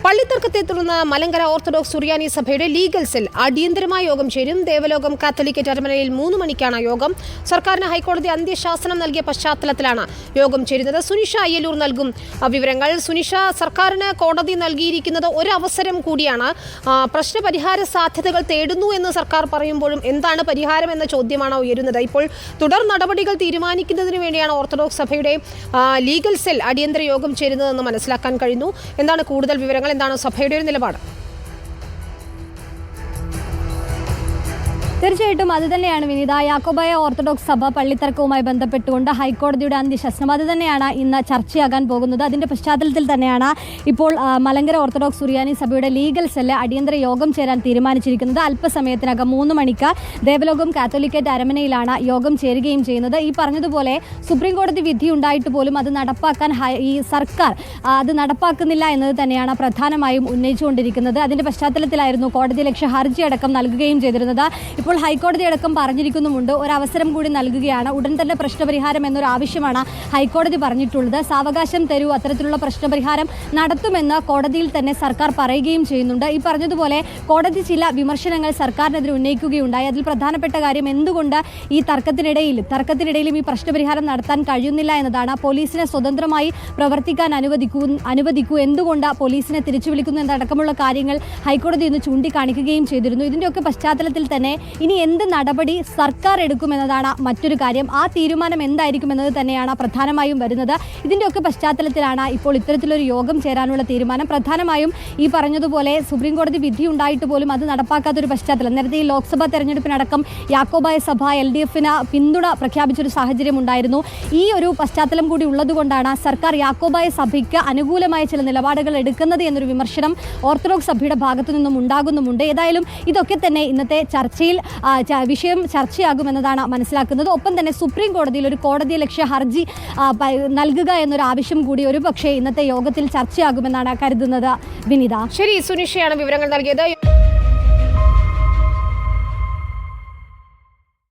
പള്ളിത്തർക്കത്തെ തുടർന്ന് മലങ്കര ഓർത്തഡോക്സ് സുറിയാനി സഭയുടെ legal cell അടിയന്തരമായ യോഗം ചേരും. ദേവലോകം കാത്തലിക്കറ്റ് അരമനയിൽ 3 മണിക്കാണ് യോഗം. സർക്കാരിന് ഹൈക്കോടതി അന്ത്യശാസനം നൽകിയ പശ്ചാത്തലത്തിലാണ് യോഗം ചേരുന്നത്. സുനിഷ അയ്യലൂർ നൽകും വിവരങ്ങൾ. സുനിഷ, സർക്കാരിന് കോടതി നൽകിയിരിക്കുന്നത് ഒരവസരം കൂടിയാണ്. പ്രശ്നപരിഹാര സാധ്യതകൾ തേടുന്നു എന്ന് സർക്കാർ പറയുമ്പോഴും എന്താണ് പരിഹാരം എന്ന ചോദ്യമാണ് ഉയരുന്നത്. ഇപ്പോൾ തുടർ നടപടികൾ തീരുമാനിക്കുന്നതിന് വേണ്ടിയാണ് ഓർത്തഡോക്സ് സഭയുടെ ലീഗൽ സെൽ അടിയന്തര യോഗം ചേരുന്നതെന്ന് മനസ്സിലാക്കാൻ കഴിഞ്ഞു. എന്താണ് കൂടുതൽ വിവരങ്ങൾ? എന്താണ് സഭയുടെ ഒരു നിലപാട്? തീർച്ചയായിട്ടും അത് തന്നെയാണ് വിനീത. യാക്കോബായ ഓർത്തഡോക്സ് സഭ പള്ളിത്തർക്കവുമായി ബന്ധപ്പെട്ടുകൊണ്ട് ഹൈക്കോടതിയുടെ അന്ത്യശാസനം അത് തന്നെയാണ് ഇന്ന് ചർച്ചയാകാൻ പോകുന്നത്. അതിൻ്റെ പശ്ചാത്തലത്തിൽ തന്നെയാണ് ഇപ്പോൾ മലങ്കര ഓർത്തഡോക്സ് സുറിയാനി സഭയുടെ ലീഗൽ സെല്ല് അടിയന്തര യോഗം ചേരാൻ തീരുമാനിച്ചിരിക്കുന്നത്. അല്പസമയത്തിനകം 3 മണിക്ക് ദേവലോകം കാത്തോലിക്കറ്റ് അരമനയിലാണ് യോഗം ചേരുകയും ചെയ്യുന്നത്. ഈ പറഞ്ഞതുപോലെ സുപ്രീം കോടതി വിധി ഉണ്ടായിട്ട് പോലും അത് നടപ്പാക്കാൻ ഈ സർക്കാർ അത് നടപ്പാക്കുന്നില്ല എന്നത് തന്നെയാണ് പ്രധാനമായും ഉന്നയിച്ചുകൊണ്ടിരിക്കുന്നത്. അതിൻ്റെ പശ്ചാത്തലത്തിലായിരുന്നു കോടതിയലക്ഷ്യ ഹർജി അടക്കം നൽകുകയും ചെയ്തിരുന്നത്. ഇപ്പോൾ ഹൈക്കോടതി അടക്കം പറഞ്ഞിരിക്കുന്നുമുണ്ട്, ഒരവസരം കൂടി നൽകുകയാണ്. ഉടൻ തന്നെ പ്രശ്നപരിഹാരം എന്നൊരു ആവശ്യമാണ് ഹൈക്കോടതി പറഞ്ഞിട്ടുള്ളത്. സാവകാശം തരൂ, അത്തരത്തിലുള്ള പ്രശ്നപരിഹാരം നടത്തുമെന്ന് കോടതിയിൽ തന്നെ സർക്കാർ പറയുകയും ചെയ്യുന്നുണ്ട്. ഈ പറഞ്ഞതുപോലെ കോടതി ചില വിമർശനങ്ങൾ സർക്കാരിനെതിരെ ഉന്നയിക്കുകയുണ്ടായി. അതിൽ പ്രധാനപ്പെട്ട കാര്യം എന്തുകൊണ്ട് ഈ തർക്കത്തിനിടയിലും ഈ പ്രശ്നപരിഹാരം നടത്താൻ കഴിയുന്നില്ല എന്നതാണ്. പോലീസിനെ സ്വതന്ത്രമായി പ്രവർത്തിക്കാൻ അനുവദിക്കൂ, എന്തുകൊണ്ട് പോലീസിനെ തിരിച്ചു വിളിക്കുന്നു എന്നടക്കമുള്ള കാര്യങ്ങൾ ഹൈക്കോടതി ഇന്ന് ചൂണ്ടിക്കാണിക്കുകയും ചെയ്തിരുന്നു. ഇതിൻ്റെയൊക്കെ പശ്ചാത്തലത്തിൽ തന്നെ ഇനി എന്ത് നടപടി സർക്കാർ എടുക്കുമെന്നതാണ് മറ്റൊരു കാര്യം. ആ തീരുമാനം എന്തായിരിക്കുമെന്നത് തന്നെയാണ് പ്രധാനമായും വരുന്നത്. ഇതിൻ്റെയൊക്കെ പശ്ചാത്തലത്തിലാണ് ഇപ്പോൾ ഇത്തരത്തിലൊരു യോഗം ചേരാനുള്ള തീരുമാനം. പ്രധാനമായും ഈ പറഞ്ഞതുപോലെ സുപ്രീം കോടതി വിധി ഉണ്ടായിട്ട് പോലും അത് നടപ്പാക്കാത്തൊരു പശ്ചാത്തലം. നേരത്തെ ഈ ലോക്സഭാ തെരഞ്ഞെടുപ്പിനടക്കം യാക്കോബായ സഭ LDFന് പിന്തുണ പ്രഖ്യാപിച്ചൊരു സാഹചര്യം ഉണ്ടായിരുന്നു. ഈ ഒരു പശ്ചാത്തലം കൂടി ഉള്ളതുകൊണ്ടാണ് സർക്കാർ യാക്കോബായ സഭയ്ക്ക് അനുകൂലമായ ചില നിലപാടുകൾ എടുക്കുന്നത് എന്നൊരു വിമർശനം ഓർത്തഡോക്സ് സഭയുടെ ഭാഗത്തു നിന്നും ഉണ്ടാകുന്നുമുണ്ട്. ഏതായാലും ഇതൊക്കെ തന്നെ ഇന്നത്തെ ചർച്ചയിൽ വിഷയം ചർച്ചയാകുമെന്നതാണ് മനസ്സിലാക്കുന്നത്. ഒപ്പം തന്നെ സുപ്രീം കോടതിയിൽ ഒരു കോടതിയലക്ഷ്യ ഹർജി നൽകുക എന്നൊരു ആവശ്യം കൂടി ഒരുപക്ഷെ ഇന്നത്തെ യോഗത്തിൽ ചർച്ചയാകുമെന്നാണ് കരുതുന്നത്. വിനീത. ശരി, സുനിഷയാണ് വിവരങ്ങൾ നൽകിയത്.